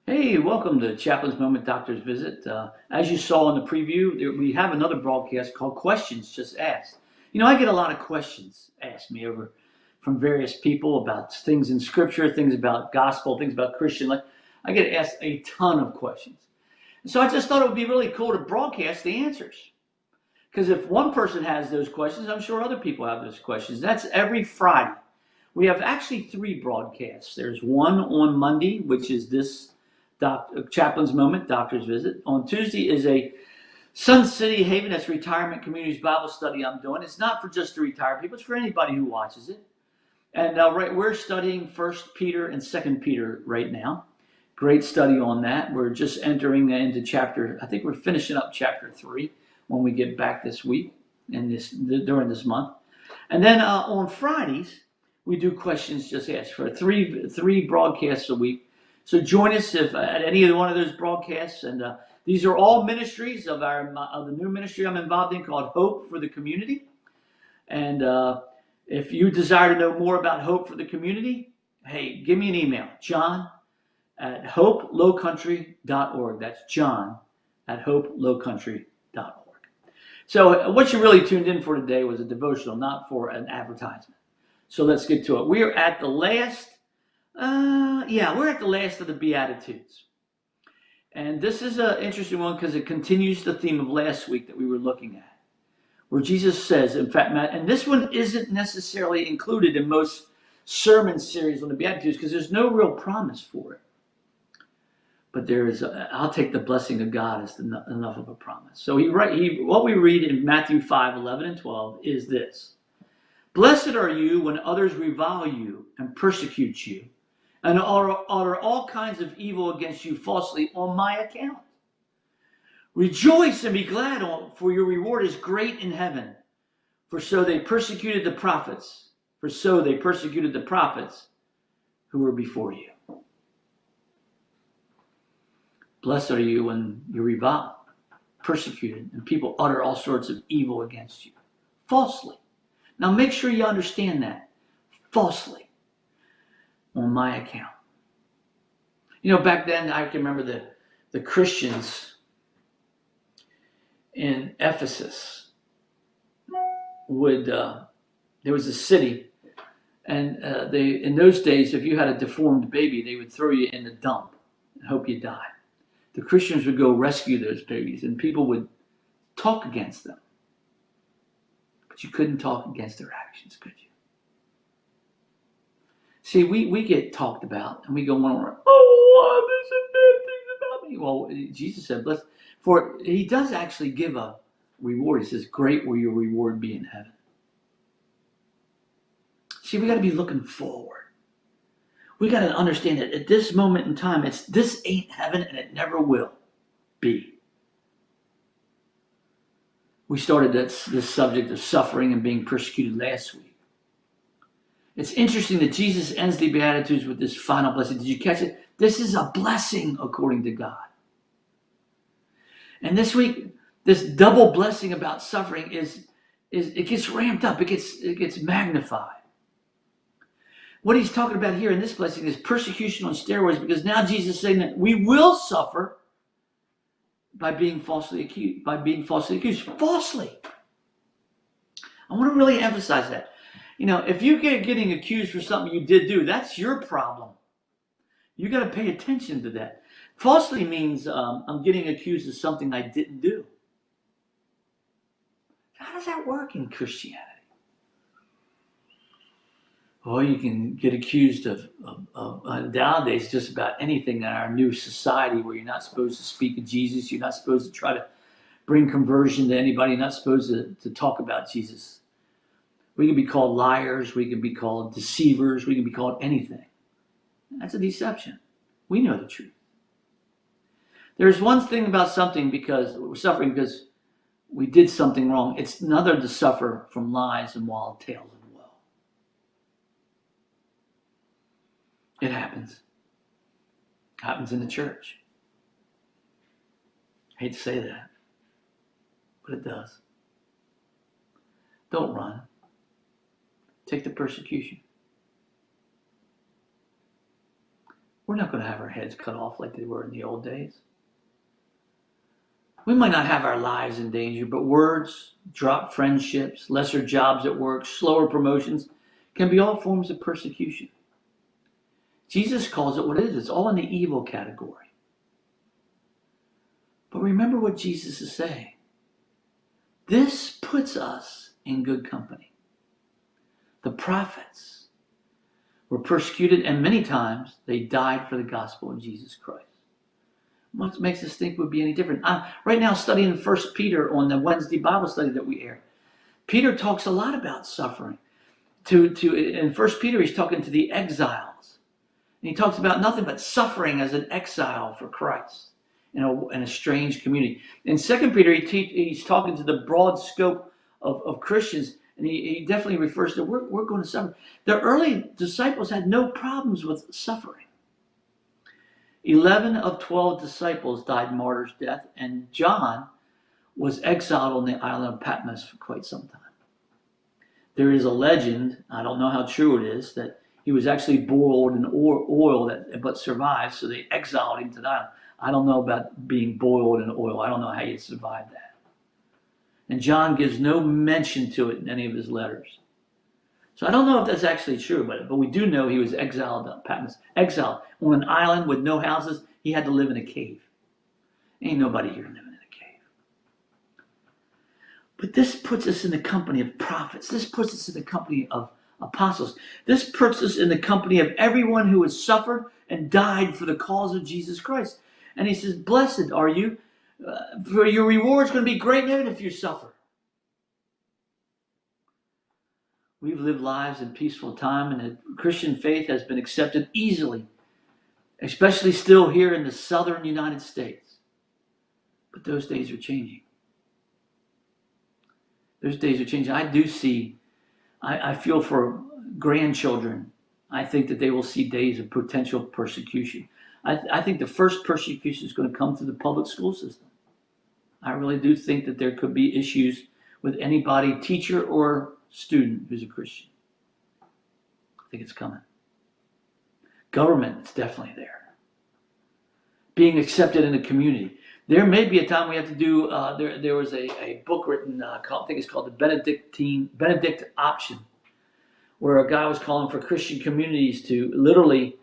Hey, welcome to Chaplain's Moment Doctor's Visit. As you saw in the preview, we have another broadcast called Questions Just Asked. You know, I get a lot of questions asked me over from various people about things in Scripture, things about gospel, things about Christian life. I get asked a ton of questions. And so I just thought it would be really cool to broadcast the answers. Because if one person has those questions, I'm sure other people have those questions. That's every Friday. We have actually 3 broadcasts. There's one on Monday, which is this Chaplain's Moment, Doctor's Visit. On Tuesday is a Sun City Haven, that's Retirement Communities Bible Study I'm doing. It's not for just the retired people, it's for anybody who watches it. And we're studying 1 Peter and 2 Peter right now. Great study on that. We're just entering into I think we're finishing up chapter 3 when we get back this week and during this month. And then on Fridays, we do Questions Just Asked for three broadcasts a week. So join us at any one of those broadcasts, and these are all ministries of the new ministry I'm involved in called Hope for the Community. And if you desire to know more about Hope for the Community, hey, give me an email, john@hopelowcountry.org. That's john@hopelowcountry.org. So what you really tuned in for today was a devotional, not for an advertisement. So let's get to it. We are at the last. We're at the last of the Beatitudes. And this is an interesting one because it continues the theme of last week that we were looking at, where Jesus says, in fact, and this one isn't necessarily included in most sermon series on the Beatitudes because there's no real promise for it. But I'll take the blessing of God as enough of a promise. So what we read in Matthew 5:11 and 12 is this. Blessed are you when others revile you and persecute you, and utter all kinds of evil against you falsely on my account. Rejoice and be glad, for your reward is great in heaven. For so they persecuted the prophets who were before you. Blessed are you when you're reviled, persecuted, and people utter all sorts of evil against you, falsely. Now make sure you understand that, falsely. On my account. You know, back then I can remember the Christians in Ephesus there was a city, and in those days, if you had a deformed baby, they would throw you in the dump and hope you died. The Christians would go rescue those babies, and people would talk against them. But you couldn't talk against their actions, could you? See, we get talked about, and we go on, oh, there's some bad things about me. Well, Jesus said, for he does actually give a reward. He says, great will your reward be in heaven. See, we got to be looking forward. We got to understand that at this moment in time, this ain't heaven, and it never will be. We started this subject of suffering and being persecuted last week. It's interesting that Jesus ends the Beatitudes with this final blessing. Did you catch it? This is a blessing according to God. And this week, this double blessing about suffering it gets ramped up. It gets magnified. What he's talking about here in this blessing is persecution on steroids, because now Jesus is saying that we will suffer by being falsely accused. Falsely. I want to really emphasize that. You know, if you get getting accused for something you did do, that's your problem. You got to pay attention to that. Falsely means I'm getting accused of something I didn't do. How does that work in Christianity? Well, you can get accused of nowadays just about anything in our new society, where you're not supposed to speak of Jesus. You're not supposed to try to bring conversion to anybody. You're not supposed to talk about Jesus. We can be called liars. We can be called deceivers. We can be called anything. That's a deception. We know the truth. There's one thing about suffering because we did something wrong. It's another to suffer from lies and wild tales of woe. It happens. It happens in the church. I hate to say that, but it does. Don't run. Take the persecution. We're not going to have our heads cut off like they were in the old days. We might not have our lives in danger, but words, dropped friendships, lesser jobs at work, slower promotions can be all forms of persecution. Jesus calls it what it is. It's all in the evil category. But remember what Jesus is saying. This puts us in good company. The prophets were persecuted, and many times they died for the gospel of Jesus Christ. What makes us think would be any different? I'm right now studying 1 Peter on the Wednesday Bible study that we air. Peter talks a lot about suffering. In 1 Peter, he's talking to the exiles. And he talks about nothing but suffering as an exile for Christ in a strange community. In 2 Peter, he's talking to the broad scope of Christians, and he definitely refers to we're going to suffer. The early disciples had no problems with suffering. 11 of 12 disciples died martyr's death, and John was exiled on the island of Patmos for quite some time. There is a legend, I don't know how true it is, that he was actually boiled in oil but survived, so they exiled him to the island. I don't know about being boiled in oil. I don't know how you survive that. And John gives no mention to it in any of his letters. So I don't know if that's actually true, but we do know he was exiled on Patmos. Exiled on an island with no houses. He had to live in a cave. Ain't nobody here living in a cave. But this puts us in the company of prophets. This puts us in the company of apostles. This puts us in the company of everyone who has suffered and died for the cause of Jesus Christ. And he says, blessed are you, for your reward is going to be great in heaven if you suffer. We've lived lives in peaceful time, and the Christian faith has been accepted easily, especially still here in the southern United States. But those days are changing. Those days are changing. I do see, I feel for grandchildren. I think that they will see days of potential persecution. I think the first persecution is going to come through the public school system. I really do think that there could be issues with anybody, teacher or student who's a Christian. I think it's coming. Government is definitely there. Being accepted in the community. There may be a time we have to do, there was a book written, I think it's called the Benedict Option, where a guy was calling for Christian communities to literally,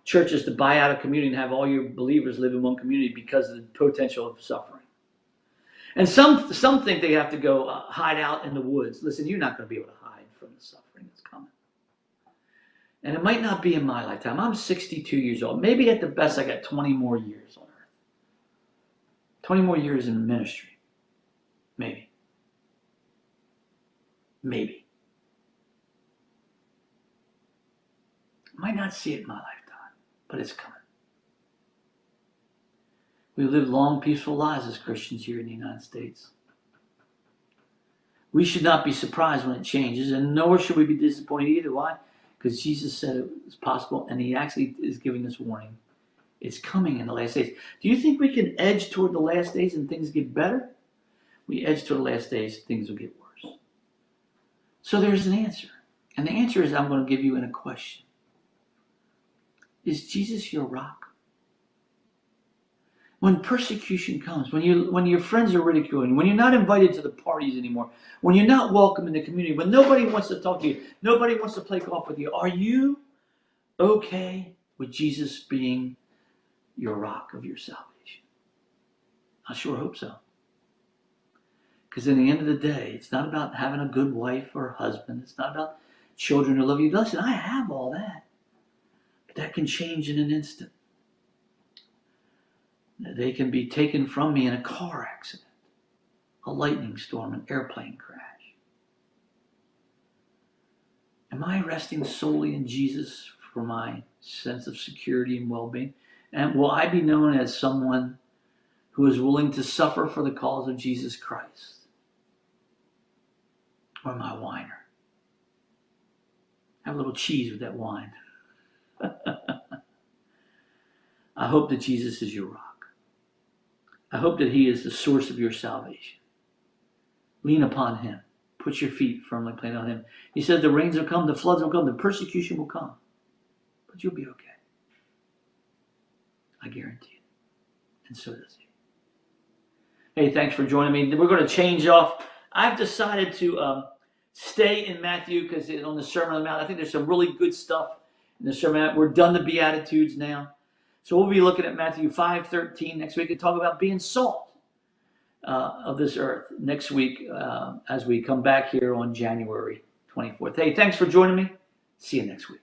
churches to buy out a community and have all your believers live in one community because of the potential of suffering. And some think they have to go hide out in the woods. Listen, you're not going to be able to hide from the suffering that's coming. And it might not be in my lifetime. I'm 62 years old. Maybe at the best I got 20 more years on earth. 20 more years in ministry. Maybe. Maybe. I might not see it in my lifetime, but it's coming. We live long, peaceful lives as Christians here in the United States. We should not be surprised when it changes, and nor should we be disappointed either. Why? Because Jesus said it was possible, and he actually is giving us warning. It's coming in the last days. Do you think we can edge toward the last days and things get better? We edge toward the last days, things will get worse. So there's an answer. And the answer is I'm going to give you in a question. Is Jesus your rock? When persecution comes, when your friends are ridiculing, when you're not invited to the parties anymore, when you're not welcome in the community, when nobody wants to talk to you, nobody wants to play golf with you, are you okay with Jesus being your rock of your salvation? I sure hope so. Because in the end of the day, it's not about having a good wife or husband. It's not about children who love you. Listen, I have all that. But that can change in an instant. They can be taken from me in a car accident, a lightning storm, an airplane crash. Am I resting solely in Jesus for my sense of security and well-being? And will I be known as someone who is willing to suffer for the cause of Jesus Christ? Or am I a whiner? Have a little cheese with that wine. I hope that Jesus is your rock. I hope that he is the source of your salvation. Lean upon him. Put your feet firmly planted on him. He said the rains will come, the floods will come, the persecution will come. But you'll be okay. I guarantee it. And so does he. Hey, thanks for joining me. We're going to change off. I've decided to stay in Matthew because on the Sermon on the Mount, I think there's some really good stuff in the Sermon on the Mount. We're done the Beatitudes now. So we'll be looking at Matthew 5:13 next week and talk about being salt of this earth next week as we come back here on January 24th. Hey, thanks for joining me. See you next week.